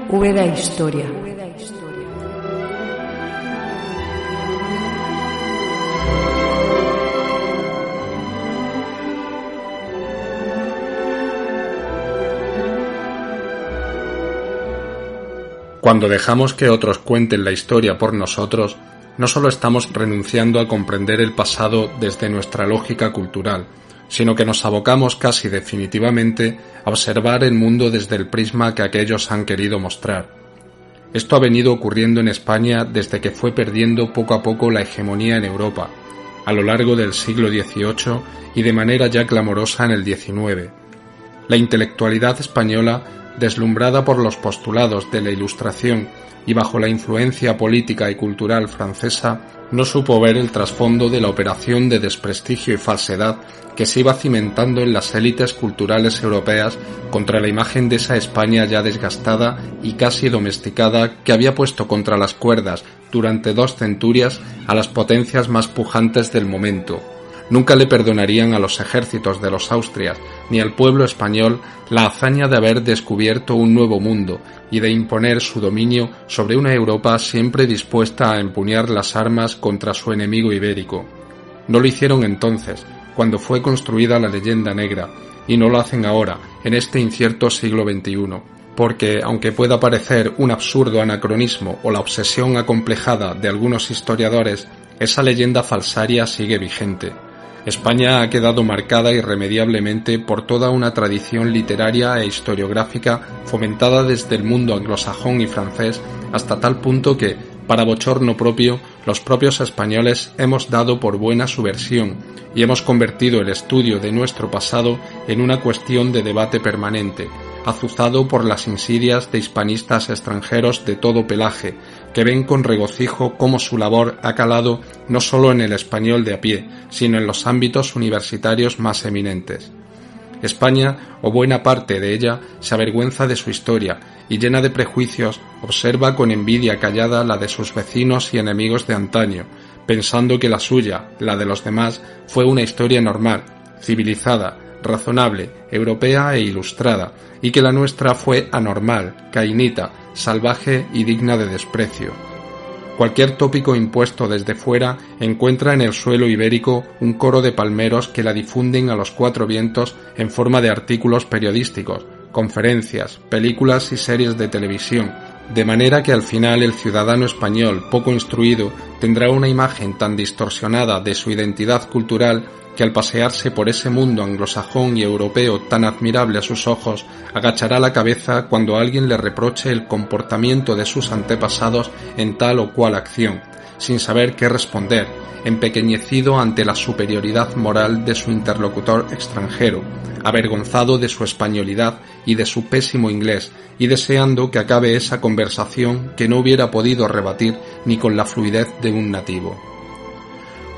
Úbeda Historia. Cuando dejamos que otros cuenten la historia por nosotros, no solo estamos renunciando a comprender el pasado desde nuestra lógica cultural, sino que nos abocamos casi definitivamente a observar el mundo desde el prisma que aquellos han querido mostrar. Esto ha venido ocurriendo en España desde que fue perdiendo poco a poco la hegemonía en Europa, a lo largo del siglo XVIII y de manera ya clamorosa en el XIX. La intelectualidad española, deslumbrada por los postulados de la Ilustración y bajo la influencia política y cultural francesa, no supo ver el trasfondo de la operación de desprestigio y falsedad que se iba cimentando en las élites culturales europeas contra la imagen de esa España ya desgastada y casi domesticada que había puesto contra las cuerdas durante 2 centurias a las potencias más pujantes del momento. Nunca le perdonarían a los ejércitos de los Austrias ni al pueblo español la hazaña de haber descubierto un nuevo mundo y de imponer su dominio sobre una Europa siempre dispuesta a empuñar las armas contra su enemigo ibérico. No lo hicieron entonces, cuando fue construida la leyenda negra, y no lo hacen ahora, en este incierto siglo XXI, porque, aunque pueda parecer un absurdo anacronismo o la obsesión acomplejada de algunos historiadores, esa leyenda falsaria sigue vigente. España ha quedado marcada irremediablemente por toda una tradición literaria e historiográfica fomentada desde el mundo anglosajón y francés hasta tal punto que, para bochorno propio, los propios españoles hemos dado por buena su versión y hemos convertido el estudio de nuestro pasado en una cuestión de debate permanente, azuzado por las insidias de hispanistas extranjeros de todo pelaje, que ven con regocijo cómo su labor ha calado no solo en el español de a pie, sino en los ámbitos universitarios más eminentes. España, o buena parte de ella, se avergüenza de su historia y, llena de prejuicios, observa con envidia callada la de sus vecinos y enemigos de antaño, pensando que la suya, la de los demás, fue una historia normal, civilizada, razonable, europea e ilustrada, y que la nuestra fue anormal, cainita, salvaje y digna de desprecio. Cualquier tópico impuesto desde fuera encuentra en el suelo ibérico un coro de palmeros que la difunden a los 4 vientos en forma de artículos periodísticos, conferencias, películas y series de televisión, de manera que al final el ciudadano español poco instruido tendrá una imagen tan distorsionada de su identidad cultural que al pasearse por ese mundo anglosajón y europeo tan admirable a sus ojos, agachará la cabeza cuando alguien le reproche el comportamiento de sus antepasados en tal o cual acción, sin saber qué responder, empequeñecido ante la superioridad moral de su interlocutor extranjero, avergonzado de su españolidad y de su pésimo inglés, y deseando que acabe esa conversación que no hubiera podido rebatir ni con la fluidez de un nativo.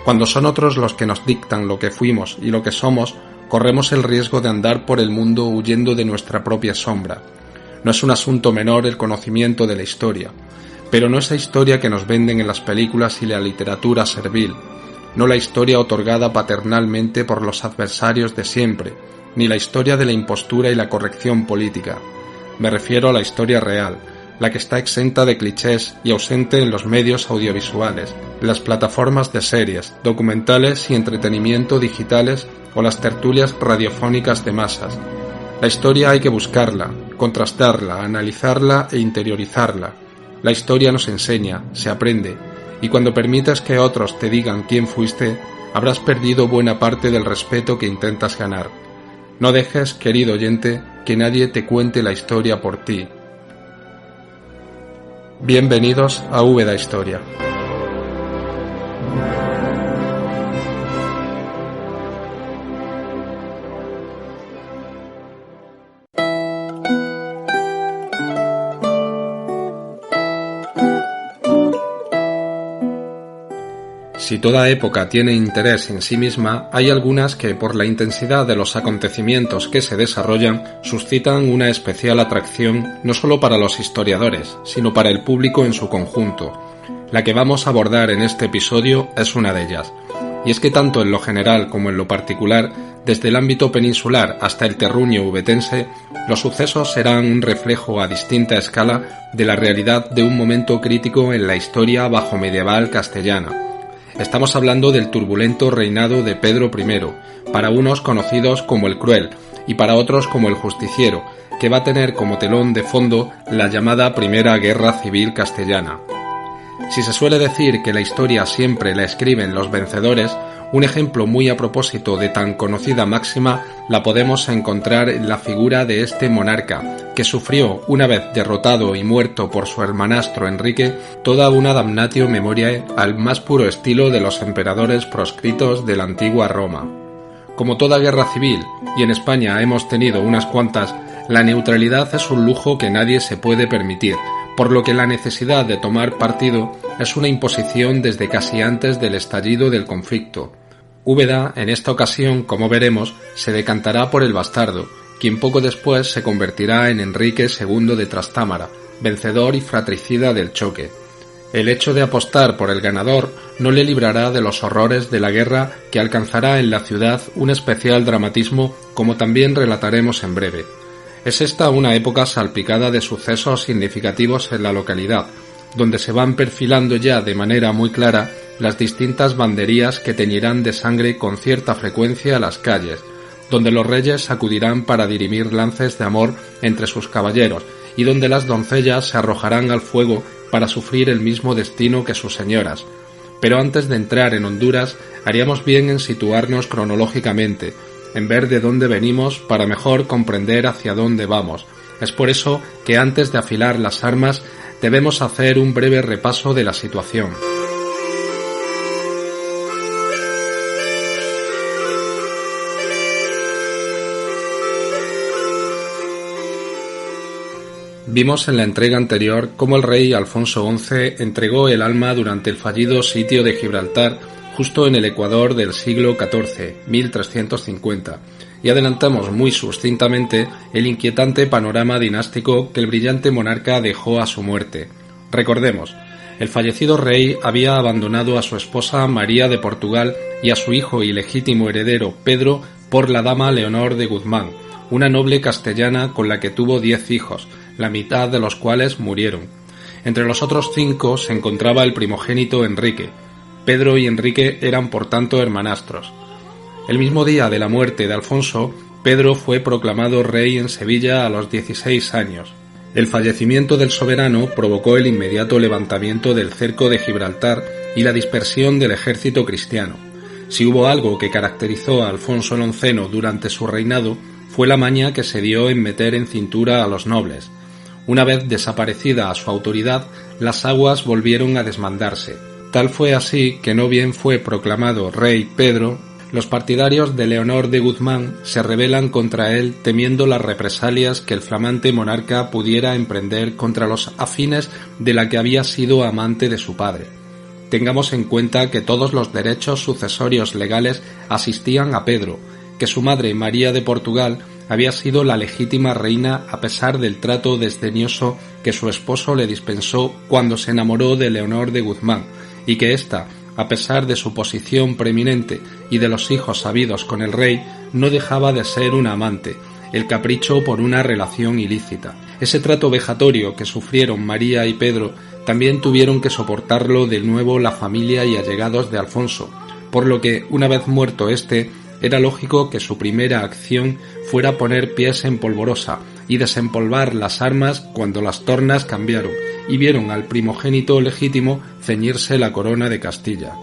Cuando son otros los que nos dictan lo que fuimos y lo que somos, corremos el riesgo de andar por el mundo huyendo de nuestra propia sombra. No es un asunto menor el conocimiento de la historia, pero no esa historia que nos venden en las películas y la literatura servil, no la historia otorgada paternalmente por los adversarios de siempre, ni la historia de la impostura y la corrección política. Me refiero a la historia real, la que está exenta de clichés y ausente en los medios audiovisuales, las plataformas de series, documentales y entretenimiento digitales o las tertulias radiofónicas de masas. La historia hay que buscarla, contrastarla, analizarla e interiorizarla. La historia nos enseña, se aprende, y cuando permitas que otros te digan quién fuiste, habrás perdido buena parte del respeto que intentas ganar. No dejes, querido oyente, que nadie te cuente la historia por ti. Bienvenidos a Úbeda Historia. Si toda época tiene interés en sí misma, hay algunas que, por la intensidad de los acontecimientos que se desarrollan, suscitan una especial atracción no solo para los historiadores, sino para el público en su conjunto. La que vamos a abordar en este episodio es una de ellas. Y es que tanto en lo general como en lo particular, desde el ámbito peninsular hasta el terruño ubetense, los sucesos serán un reflejo a distinta escala de la realidad de un momento crítico en la historia bajomedieval castellana. Estamos hablando del turbulento reinado de Pedro I, para unos conocidos como el Cruel y para otros como el Justiciero, que va a tener como telón de fondo la llamada Primera Guerra Civil Castellana. Si se suele decir que la historia siempre la escriben los vencedores, un ejemplo muy a propósito de tan conocida máxima la podemos encontrar en la figura de este monarca, que sufrió, una vez derrotado y muerto por su hermanastro Enrique, toda una damnatio memoriae al más puro estilo de los emperadores proscritos de la antigua Roma. Como toda guerra civil, y en España hemos tenido unas cuantas, la neutralidad es un lujo que nadie se puede permitir, por lo que la necesidad de tomar partido es una imposición desde casi antes del estallido del conflicto. Úbeda, en esta ocasión, como veremos, se decantará por el bastardo, quien poco después se convertirá en Enrique II de Trastámara, vencedor y fratricida del choque. El hecho de apostar por el ganador no le librará de los horrores de la guerra que alcanzará en la ciudad un especial dramatismo, como también relataremos en breve. Es esta una época salpicada de sucesos significativos en la localidad, donde se van perfilando ya de manera muy clara las distintas banderías que teñirán de sangre con cierta frecuencia las calles, donde los reyes acudirán para dirimir lances de amor entre sus caballeros y donde las doncellas se arrojarán al fuego para sufrir el mismo destino que sus señoras. Pero antes de entrar en Honduras, haríamos bien en situarnos cronológicamente, en ver de dónde venimos para mejor comprender hacia dónde vamos. Es por eso que antes de afilar las armas debemos hacer un breve repaso de la situación. Vimos en la entrega anterior cómo el rey Alfonso XI entregó el alma durante el fallido sitio de Gibraltar justo en el Ecuador del siglo XIV, 1350, y adelantamos muy sucintamente el inquietante panorama dinástico que el brillante monarca dejó a su muerte. Recordemos, el fallecido rey había abandonado a su esposa María de Portugal y a su hijo y legítimo heredero Pedro por la dama Leonor de Guzmán, una noble castellana con la que tuvo 10 hijos, la mitad de los cuales murieron. Entre los otros 5 se encontraba el primogénito Enrique. Pedro y Enrique eran por tanto hermanastros. El mismo día de la muerte de Alfonso, Pedro fue proclamado rey en Sevilla a los 16 años. El fallecimiento del soberano provocó el inmediato levantamiento del cerco de Gibraltar y la dispersión del ejército cristiano. Si hubo algo que caracterizó a Alfonso el XI durante su reinado, fue la maña que se dio en meter en cintura a los nobles. Una vez desaparecida su autoridad, las aguas volvieron a desmandarse. Tal fue así que no bien fue proclamado rey Pedro, los partidarios de Leonor de Guzmán se rebelan contra él temiendo las represalias que el flamante monarca pudiera emprender contra los afines de la que había sido amante de su padre. Tengamos en cuenta que todos los derechos sucesorios legales asistían a Pedro, que su madre María de Portugal había sido la legítima reina a pesar del trato desdeñoso que su esposo le dispensó cuando se enamoró de Leonor de Guzmán, y que ésta, a pesar de su posición preeminente y de los hijos habidos con el rey, no dejaba de ser una amante, el capricho por una relación ilícita. Ese trato vejatorio que sufrieron María y Pedro también tuvieron que soportarlo de nuevo la familia y allegados de Alfonso, por lo que, una vez muerto éste, era lógico que su primera acción fuera poner pies en polvorosa y desempolvar las armas cuando las tornas cambiaron y vieron al primogénito legítimo ceñirse la corona de Castilla.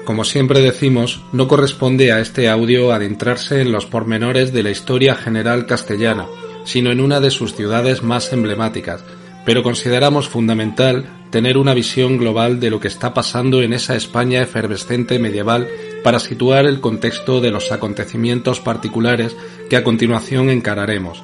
Como siempre decimos, no corresponde a este audio adentrarse en los pormenores de la historia general castellana, sino en una de sus ciudades más emblemáticas, pero consideramos fundamental tener una visión global de lo que está pasando en esa España efervescente medieval para situar el contexto de los acontecimientos particulares que a continuación encararemos.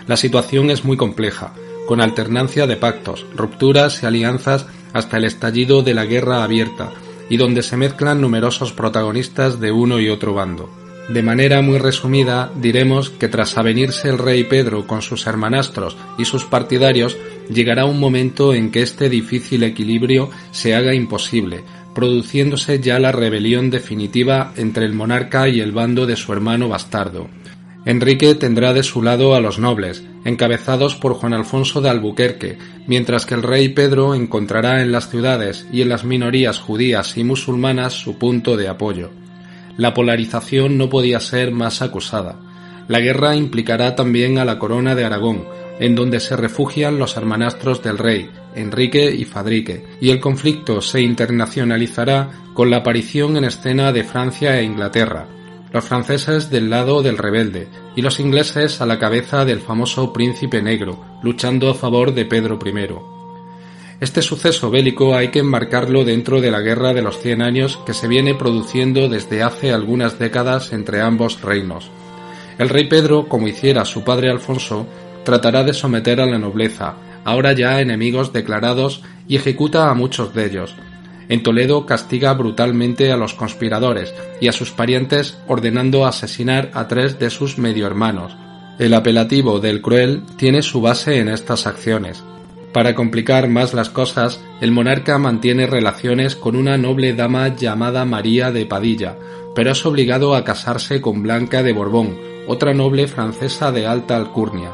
La situación es muy compleja, con alternancia de pactos, rupturas y alianzas hasta el estallido de la guerra abierta, y donde se mezclan numerosos protagonistas de uno y otro bando. De manera muy resumida, diremos que tras avenirse el rey Pedro con sus hermanastros y sus partidarios, llegará un momento en que este difícil equilibrio se haga imposible, produciéndose ya la rebelión definitiva entre el monarca y el bando de su hermano bastardo. Enrique tendrá de su lado a los nobles, encabezados por Juan Alfonso de Albuquerque, mientras que el rey Pedro encontrará en las ciudades y en las minorías judías y musulmanas su punto de apoyo. La polarización no podía ser más acusada. La guerra implicará también a la corona de Aragón, en donde se refugian los hermanastros del rey, Enrique y Fadrique, y el conflicto se internacionalizará con la aparición en escena de Francia e Inglaterra, los franceses del lado del rebelde y los ingleses a la cabeza del famoso príncipe negro, luchando a favor de Pedro I. Este suceso bélico hay que enmarcarlo dentro de la Guerra de los 100 años que se viene produciendo desde hace algunas décadas entre ambos reinos. El rey Pedro, como hiciera su padre Alfonso, tratará de someter a la nobleza, ahora ya enemigos declarados, y ejecuta a muchos de ellos. En Toledo castiga brutalmente a los conspiradores y a sus parientes, ordenando asesinar a 3 de sus medio hermanos. El apelativo del Cruel tiene su base en estas acciones. Para complicar más las cosas, el monarca mantiene relaciones con una noble dama llamada María de Padilla, pero es obligado a casarse con Blanca de Borbón, otra noble francesa de alta alcurnia.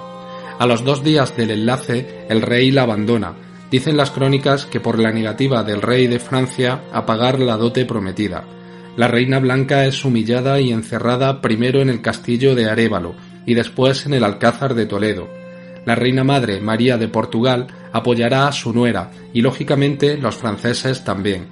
A los 2 días del enlace, el rey la abandona. Dicen las crónicas que por la negativa del rey de Francia a pagar la dote prometida. La reina Blanca es humillada y encerrada primero en el castillo de Arévalo y después en el Alcázar de Toledo. La reina madre, María de Portugal, apoyará a su nuera y lógicamente los franceses también.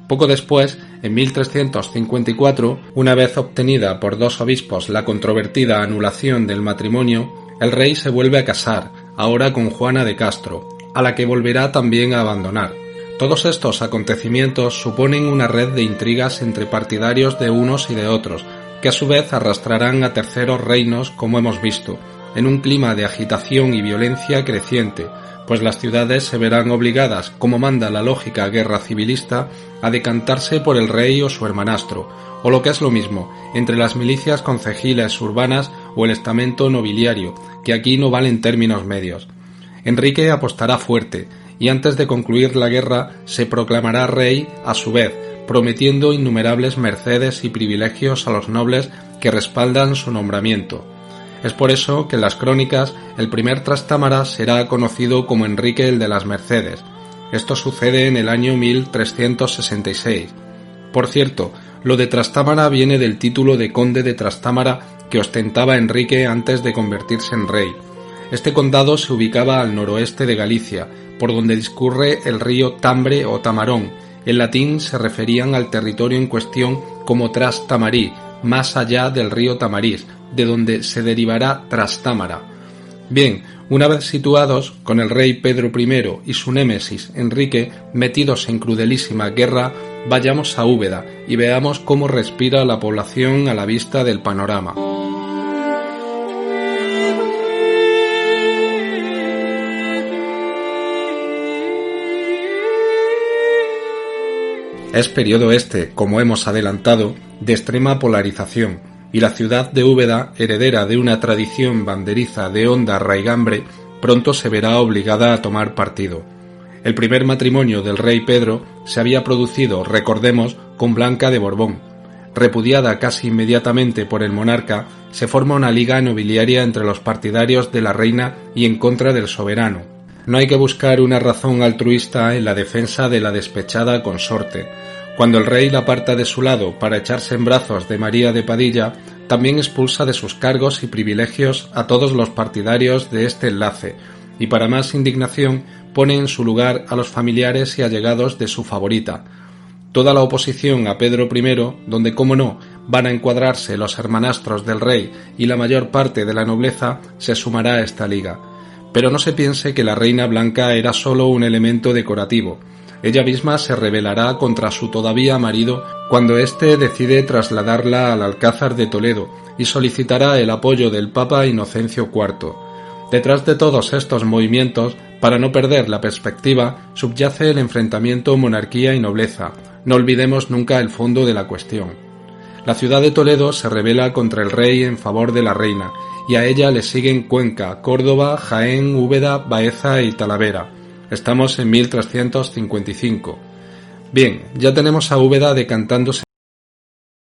Poco después, en 1354, una vez obtenida por 2 obispos la controvertida anulación del matrimonio, el rey se vuelve a casar, ahora con Juana de Castro, a la que volverá también a abandonar. Todos estos acontecimientos suponen una red de intrigas entre partidarios de unos y de otros, que a su vez arrastrarán a terceros reinos, como hemos visto, en un clima de agitación y violencia creciente, pues las ciudades se verán obligadas, como manda la lógica guerra civilista, a decantarse por el rey o su hermanastro, o lo que es lo mismo, entre las milicias concejiles urbanas o el estamento nobiliario, que aquí no valen términos medios. Enrique apostará fuerte, y antes de concluir la guerra se proclamará rey a su vez, prometiendo innumerables mercedes y privilegios a los nobles que respaldan su nombramiento. Es por eso que en las crónicas el primer Trastámara será conocido como Enrique el de las Mercedes. Esto sucede en el año 1366. Por cierto, lo de Trastámara viene del título de conde de Trastámara que ostentaba Enrique antes de convertirse en rey. Este condado se ubicaba al noroeste de Galicia, por donde discurre el río Tambre o Tamarón. En latín se referían al territorio en cuestión como Trastamarí, más allá del río Tamarís, de donde se derivará Trastámara. Bien, una vez situados, con el rey Pedro I y su némesis Enrique metidos en crudelísima guerra, vayamos a Úbeda y veamos cómo respira la población a la vista del panorama. Es periodo este, como hemos adelantado, de extrema polarización, y la ciudad de Úbeda, heredera de una tradición banderiza de honda raigambre, pronto se verá obligada a tomar partido. El primer matrimonio del rey Pedro se había producido, recordemos, con Blanca de Borbón. Repudiada casi inmediatamente por el monarca, se forma una liga nobiliaria entre los partidarios de la reina y en contra del soberano. No hay que buscar una razón altruista en la defensa de la despechada consorte. Cuando el rey la aparta de su lado para echarse en brazos de María de Padilla, también expulsa de sus cargos y privilegios a todos los partidarios de este enlace, y para más indignación pone en su lugar a los familiares y allegados de su favorita. Toda la oposición a Pedro I, donde cómo no van a encuadrarse los hermanastros del rey y la mayor parte de la nobleza, se sumará a esta liga. Pero no se piense que la reina Blanca era solo un elemento decorativo. Ella misma se rebelará contra su todavía marido cuando éste decide trasladarla al Alcázar de Toledo y solicitará el apoyo del Papa Inocencio IV. Detrás de todos estos movimientos, para no perder la perspectiva, subyace el enfrentamiento monarquía y nobleza. No olvidemos nunca el fondo de la cuestión. La ciudad de Toledo se rebela contra el rey en favor de la reina, y a ella le siguen Cuenca, Córdoba, Jaén, Úbeda, Baeza y Talavera. Estamos en 1355. Bien, ya tenemos a Úbeda decantándose